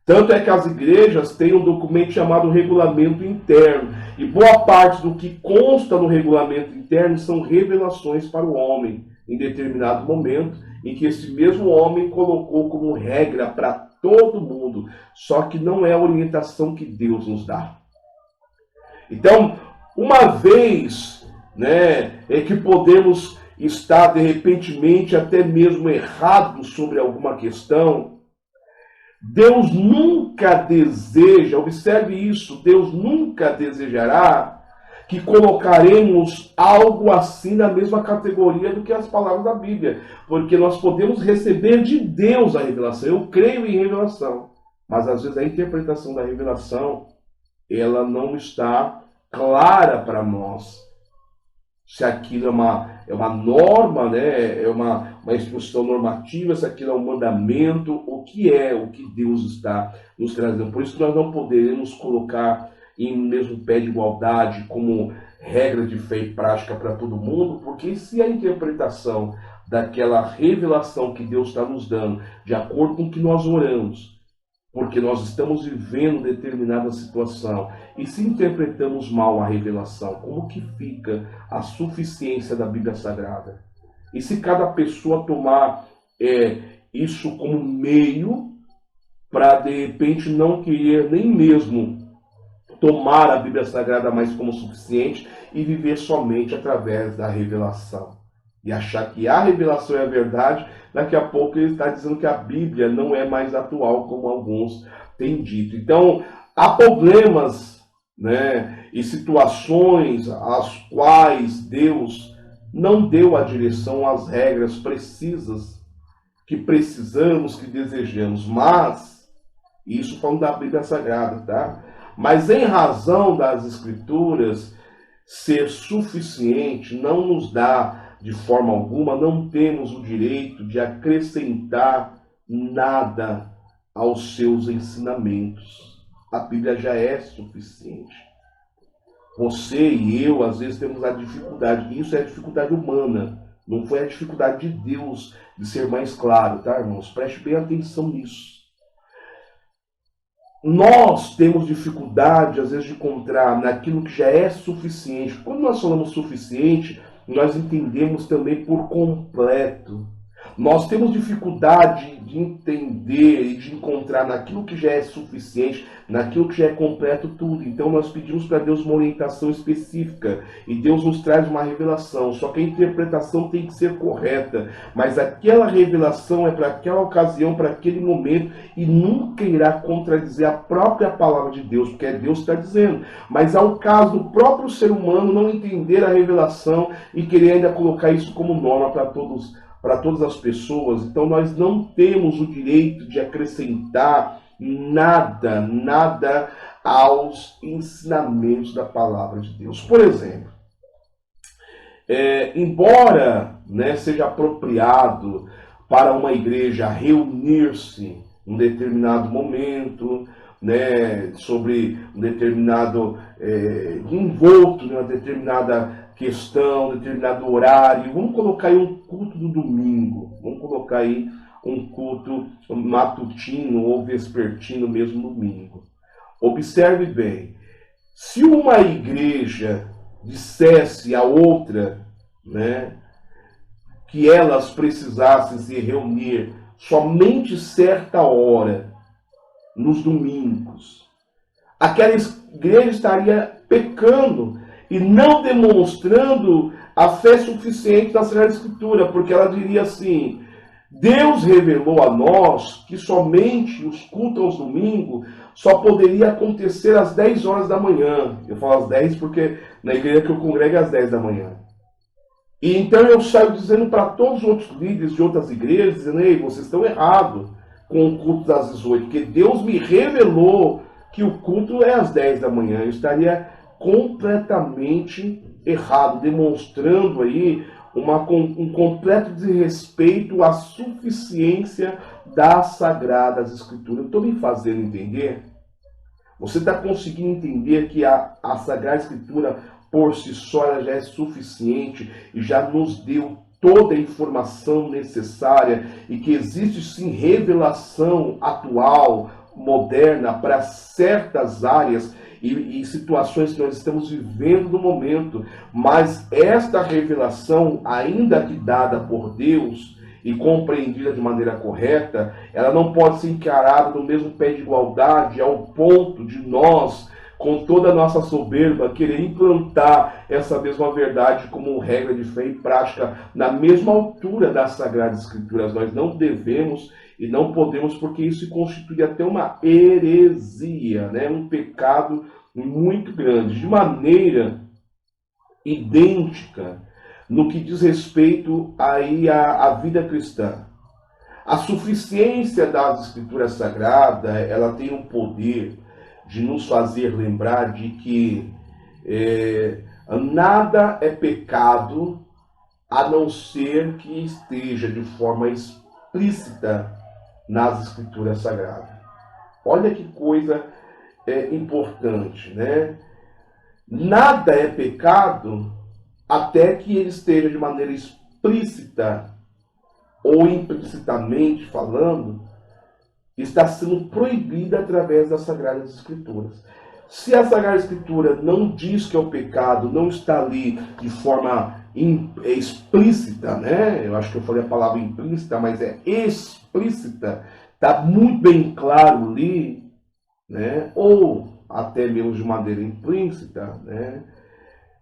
Tanto é que as igrejas têm um documento chamado regulamento interno. E boa parte do que consta no regulamento interno são revelações para o homem, em determinado momento, em que esse mesmo homem colocou como regra para todo mundo. Só que não é a orientação que Deus nos dá. Então, uma vez, é que podemos estar, de repentemente, até mesmo errados sobre alguma questão, Deus nunca deseja, observe isso, Deus nunca desejará que colocaremos algo assim na mesma categoria do que as palavras da Bíblia, porque nós podemos receber de Deus a revelação. Eu creio em revelação, mas às vezes a interpretação da revelação, ela não está clara para nós. Se aquilo é uma norma, é uma instrução normativa, se aquilo é um mandamento, o que Deus está nos trazendo. Por isso que nós não poderemos colocar em mesmo pé de igualdade como regra de fé e prática para todo mundo, porque se a interpretação daquela revelação que Deus está nos dando, de acordo com o que nós oramos, porque nós estamos vivendo determinada situação, e se interpretamos mal a revelação, como que fica a suficiência da Bíblia Sagrada? E se cada pessoa tomar isso como meio para, de repente, não querer nem mesmo tomar a Bíblia Sagrada mais como suficiente e viver somente através da revelação? E achar que a revelação é a verdade, daqui a pouco ele está dizendo que a Bíblia não é mais atual, como alguns têm dito. Então, há problemas, e situações às quais Deus não deu a direção, as regras precisas que precisamos, que desejamos. Mas, isso falando da Bíblia Sagrada, tá? Mas em razão das Escrituras ser suficiente, não nos dá de forma alguma, não temos o direito de acrescentar nada aos seus ensinamentos. A Bíblia já é suficiente. Você e eu, às vezes, temos a dificuldade, isso é a dificuldade humana, não foi a dificuldade de Deus de ser mais claro, tá, irmãos? Preste bem atenção nisso. Nós temos dificuldade, às vezes, de encontrar naquilo que já é suficiente. Quando nós falamos suficiente, nós entendemos também por completo. Nós temos dificuldade de entender e de encontrar naquilo que já é suficiente, naquilo que já é completo tudo. Então nós pedimos para Deus uma orientação específica e Deus nos traz uma revelação. Só que a interpretação tem que ser correta, mas aquela revelação é para aquela ocasião, para aquele momento, e nunca irá contradizer a própria palavra de Deus, porque é Deus que está dizendo. Mas ao caso do próprio ser humano não entender a revelação e querer ainda colocar isso como norma para todas as pessoas, então nós não temos o direito de acrescentar nada aos ensinamentos da palavra de Deus. Por exemplo, embora seja apropriado para uma igreja reunir-se em um determinado momento, sobre um determinado envolto em uma determinada questão, determinado horário, vamos colocar aí um culto do domingo, vamos colocar aí um culto matutino ou vespertino mesmo no domingo. Observe bem, se uma igreja dissesse a outra, que elas precisassem se reunir somente certa hora, nos domingos, aquela igreja estaria pecando e não demonstrando a fé suficiente na Sagrada Escritura, porque ela diria assim: Deus revelou a nós que somente os cultos aos domingos só poderia acontecer às 10 horas da manhã. Eu falo às 10 porque na igreja que eu congrego é às 10 da manhã. E então eu saio dizendo para todos os outros líderes de outras igrejas, dizendo: ei, vocês estão errados com o culto das 18, porque Deus me revelou que o culto é às 10 da manhã. Eu estaria completamente errado, demonstrando aí um completo desrespeito à suficiência das Sagradas Escrituras. Eu estou me fazendo entender? Você está conseguindo entender que a Sagrada Escritura por si só ela já é suficiente e já nos deu toda a informação necessária e que existe sim revelação atual, moderna para certas áreas e situações que nós estamos vivendo no momento, mas esta revelação, ainda que dada por Deus e compreendida de maneira correta, ela não pode ser encarada no mesmo pé de igualdade ao ponto de nós, com toda a nossa soberba, querer implantar essa mesma verdade como regra de fé e prática na mesma altura das Sagradas Escrituras. Nós não devemos e não podemos, porque isso constitui até uma heresia, né? Um pecado muito grande, de maneira idêntica no que diz respeito aí à vida cristã. A suficiência das Escrituras Sagradas, ela tem um poder de nos fazer lembrar de que nada é pecado a não ser que esteja de forma explícita nas Escrituras Sagradas. Olha que coisa importante, né? Nada é pecado até que ele esteja de maneira explícita ou implicitamente falando, está sendo proibida através das Sagradas Escrituras. Se a Sagrada Escritura não diz que é o pecado, não está ali de forma explícita, né? Eu acho que eu falei a palavra implícita, mas é explícita, está muito bem claro ali, né? Ou até mesmo de maneira implícita, né?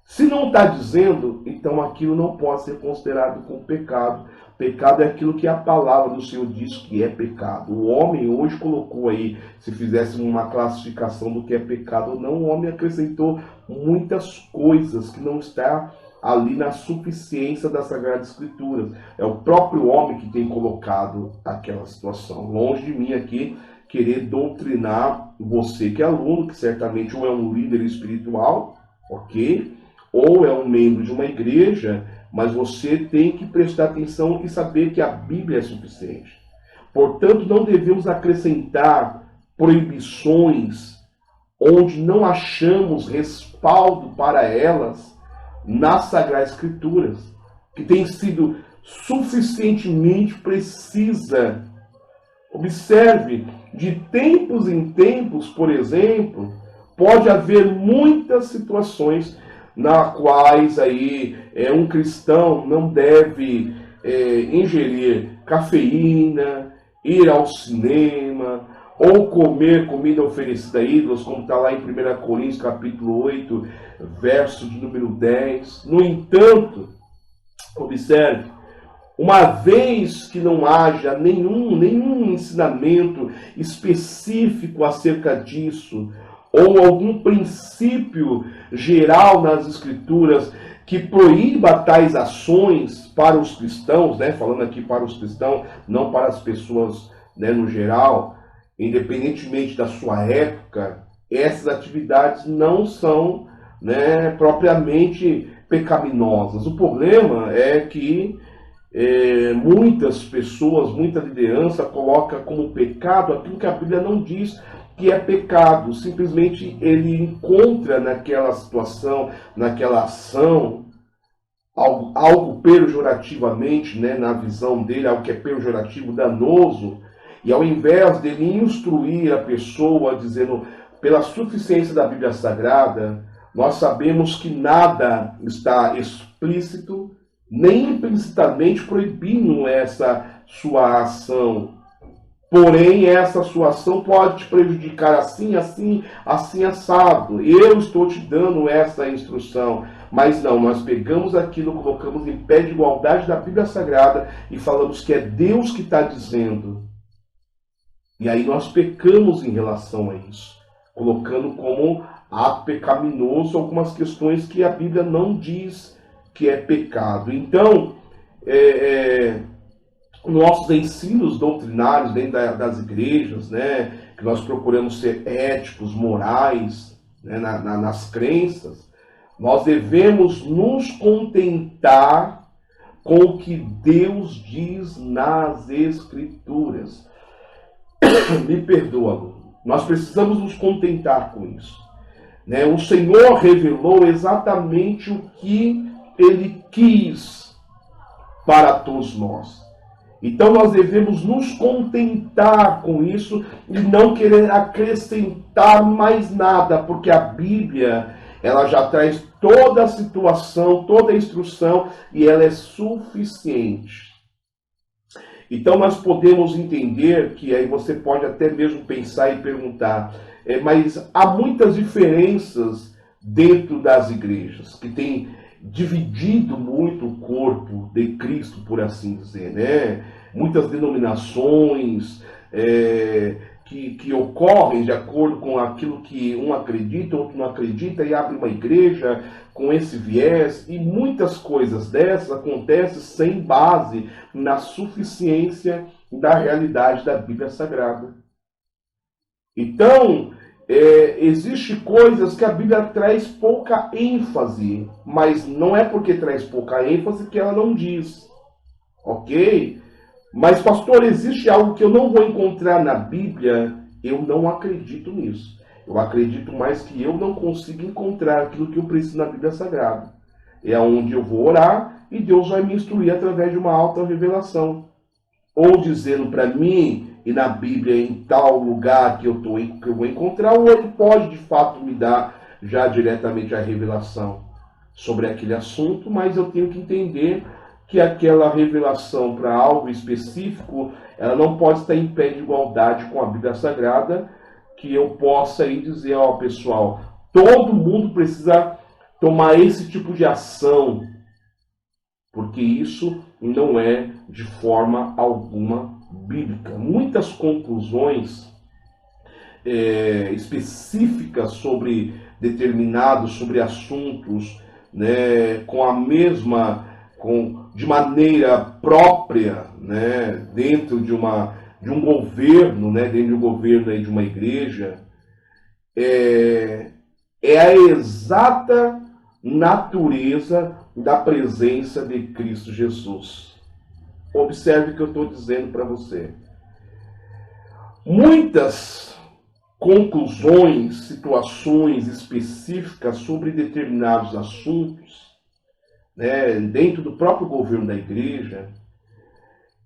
Se não está dizendo, então aquilo não pode ser considerado como pecado. Pecado é aquilo que a palavra do Senhor diz que é pecado. O homem hoje colocou aí, se fizéssemos uma classificação do que é pecado ou não, o homem acrescentou muitas coisas que não está ali na suficiência das Sagradas Escrituras. É o próprio homem que tem colocado aquela situação. Longe de mim aqui querer doutrinar você que é aluno, que certamente ou é um líder espiritual, ok? Ou é um membro de uma igreja, mas você tem que prestar atenção e saber que a Bíblia é suficiente. Portanto, não devemos acrescentar proibições onde não achamos respaldo para elas nas Sagradas Escrituras, que tem sido suficientemente precisa. Observe, de tempos em tempos, por exemplo, pode haver muitas situações na quais aí um cristão não deve ingerir cafeína, ir ao cinema, ou comer comida oferecida a ídolos, como está lá em 1 Coríntios capítulo 8, verso de número 10. No entanto, observe, uma vez que não haja nenhum ensinamento específico acerca disso, ou algum princípio geral nas Escrituras que proíba tais ações para os cristãos, né? Falando aqui para os cristãos, não para as pessoas, né, no geral, independentemente da sua época, essas atividades não são, né, propriamente pecaminosas. O problema é que muitas pessoas, muita liderança coloca como pecado aquilo que a Bíblia não diz que é pecado. Simplesmente ele encontra naquela situação, naquela ação, algo pejorativamente, né, na visão dele, algo que é pejorativo, danoso, e ao invés dele instruir a pessoa, dizendo, pela suficiência da Bíblia Sagrada, nós sabemos que nada está explícito, nem implicitamente proibindo essa sua ação. Porém, essa sua ação pode te prejudicar assim, assim, assim, assado. Eu estou te dando essa instrução. Mas não, nós pegamos aquilo, colocamos em pé de igualdade da Bíblia Sagrada e falamos que é Deus que está dizendo. E aí nós pecamos em relação a isso, colocando como ato pecaminoso algumas questões que a Bíblia não diz que é pecado. Então, nossos ensinos doutrinários dentro das igrejas, né, que nós procuramos ser éticos, morais, né, nas crenças, nós devemos nos contentar com o que Deus diz nas Escrituras. Me perdoa, nós precisamos nos contentar com isso. Né? O Senhor revelou exatamente o que Ele quis para todos nós. Então nós devemos nos contentar com isso e não querer acrescentar mais nada, porque a Bíblia, ela já traz toda a situação, toda a instrução e ela é suficiente. Então nós podemos entender que aí você pode até mesmo pensar e perguntar, mas há muitas diferenças dentro das igrejas, que tem dividido muito o corpo de Cristo, por assim dizer, né? Muitas denominações que ocorrem de acordo com aquilo que um acredita, outro não acredita, e abre uma igreja com esse viés, e muitas coisas dessas acontecem sem base na suficiência da realidade da Bíblia Sagrada. Então, existe coisas que a Bíblia traz pouca ênfase, mas não é porque traz pouca ênfase que ela não diz, ok? Mas, pastor, existe algo que eu não vou encontrar na Bíblia? Eu não acredito nisso. Eu acredito mais que eu não consigo encontrar aquilo que eu preciso na Bíblia Sagrada. É onde eu vou orar e Deus vai me instruir através de uma alta revelação. Ou dizendo para mim, e na Bíblia, em tal lugar que eu vou encontrar, ou ele pode de fato me dar já diretamente a revelação sobre aquele assunto, mas eu tenho que entender que aquela revelação para algo específico, ela não pode estar em pé de igualdade com a Bíblia Sagrada, que eu possa aí dizer, ó pessoal, todo mundo precisa tomar esse tipo de ação, porque isso não é de forma alguma bíblica. Muitas conclusões específicas sobre sobre assuntos, né, de maneira própria, né, dentro de um governo, né, dentro de um governo aí de uma igreja, é a exata natureza da presença de Cristo Jesus. Observe o que eu estou dizendo para você. Muitas conclusões, situações específicas sobre determinados assuntos, né, dentro do próprio governo da igreja,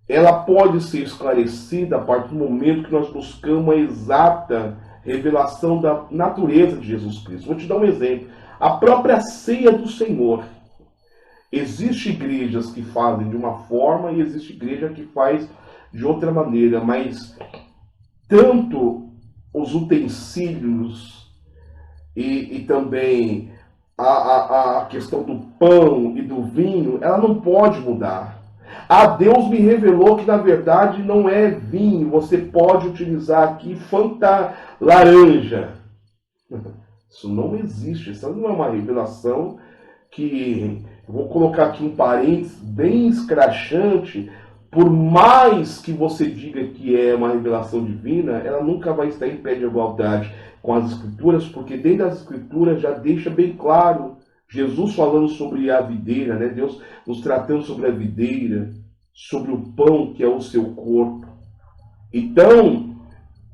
ela pode ser esclarecida a partir do momento que nós buscamos a exata revelação da natureza de Jesus Cristo. Vou te dar um exemplo. A própria ceia do Senhor. Existem igrejas que fazem de uma forma e existe igreja que faz de outra maneira, mas tanto os utensílios e também a questão do pão e do vinho, ela não pode mudar. Deus me revelou que na verdade não é vinho, você pode utilizar aqui Fanta laranja. Isso não existe, isso não é uma revelação que, eu vou colocar aqui um parênteses bem escrachante, por mais que você diga que é uma revelação divina, ela nunca vai estar em pé de igualdade com as Escrituras, porque dentro das Escrituras já deixa bem claro, Jesus falando sobre a videira, né? Deus nos tratando sobre a videira, sobre o pão que é o seu corpo. Então,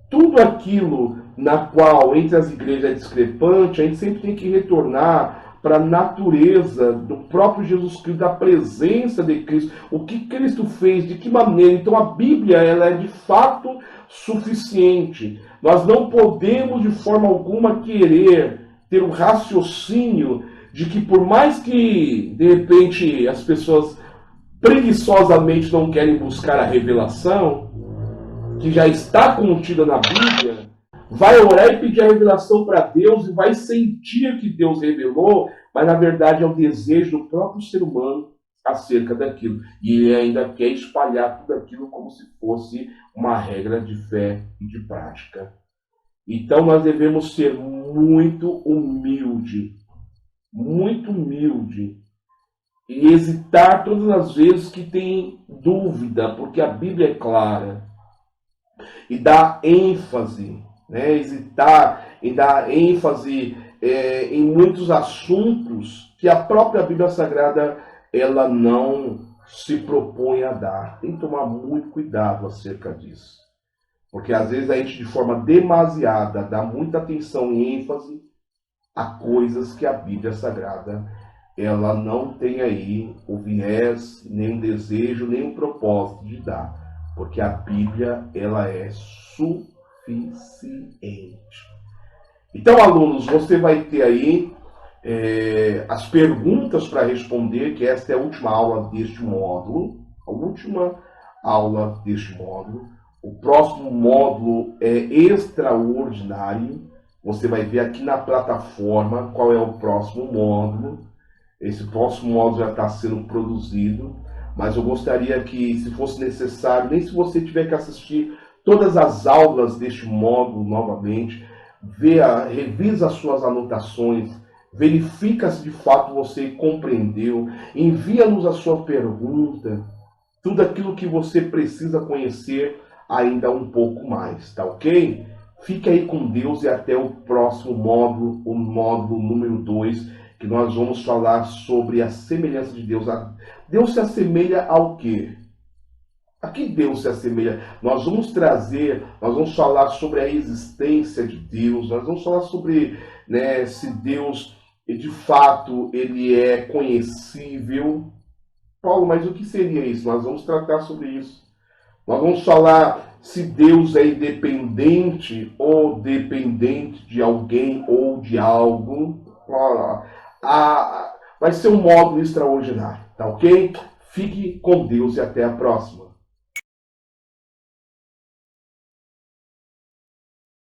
tudo aquilo na qual entre as igrejas é discrepante, a gente sempre tem que retornar para a natureza do próprio Jesus Cristo, da presença de Cristo, o que Cristo fez, de que maneira. Então a Bíblia, ela é de fato suficiente. Nós não podemos de forma alguma querer ter um raciocínio de que por mais que de repente as pessoas preguiçosamente não querem buscar a revelação que já está contida na Bíblia, vai orar e pedir a revelação para Deus e vai sentir que Deus revelou, mas na verdade é o desejo do próprio ser humano acerca daquilo. E ele ainda quer espalhar tudo aquilo como se fosse uma regra de fé e de prática. Então nós devemos ser muito humilde e hesitar todas as vezes que tem dúvida, porque a Bíblia é clara. E dá ênfase, né? Hesitar em dar ênfase em muitos assuntos que a própria Bíblia Sagrada ela não se propõe a dar. Tem que tomar muito cuidado acerca disso. Porque às vezes a gente de forma demasiada dá muita atenção e ênfase a coisas que a Bíblia Sagrada ela não tem aí o viés, nem o desejo, nem o propósito de dar, porque a Bíblia, ela é suficiente. Então, alunos, você vai ter aí as perguntas para responder, que esta é a última aula deste módulo, a última aula deste módulo. O próximo módulo é extraordinário. Você vai ver aqui na plataforma qual é o próximo módulo. Esse próximo módulo já está sendo produzido, mas eu gostaria que, se fosse necessário, nem se você tiver que assistir todas as aulas deste módulo novamente, revisa as suas anotações, verifica se de fato você compreendeu, envia-nos a sua pergunta, tudo aquilo que você precisa conhecer ainda um pouco mais, tá ok? Fique aí com Deus e até o próximo módulo, o módulo número 2, que nós vamos falar sobre a semelhança de Deus. Deus se assemelha ao quê? A que Deus se assemelha? Nós vamos falar sobre a existência de Deus, nós vamos falar sobre, né, se Deus, de fato, ele é conhecível. Paulo, mas o que seria isso? Nós vamos tratar sobre isso. Nós vamos falar se Deus é independente ou dependente de alguém ou de algo. Vai ser um módulo extraordinário, tá ok? Fique com Deus e até a próxima.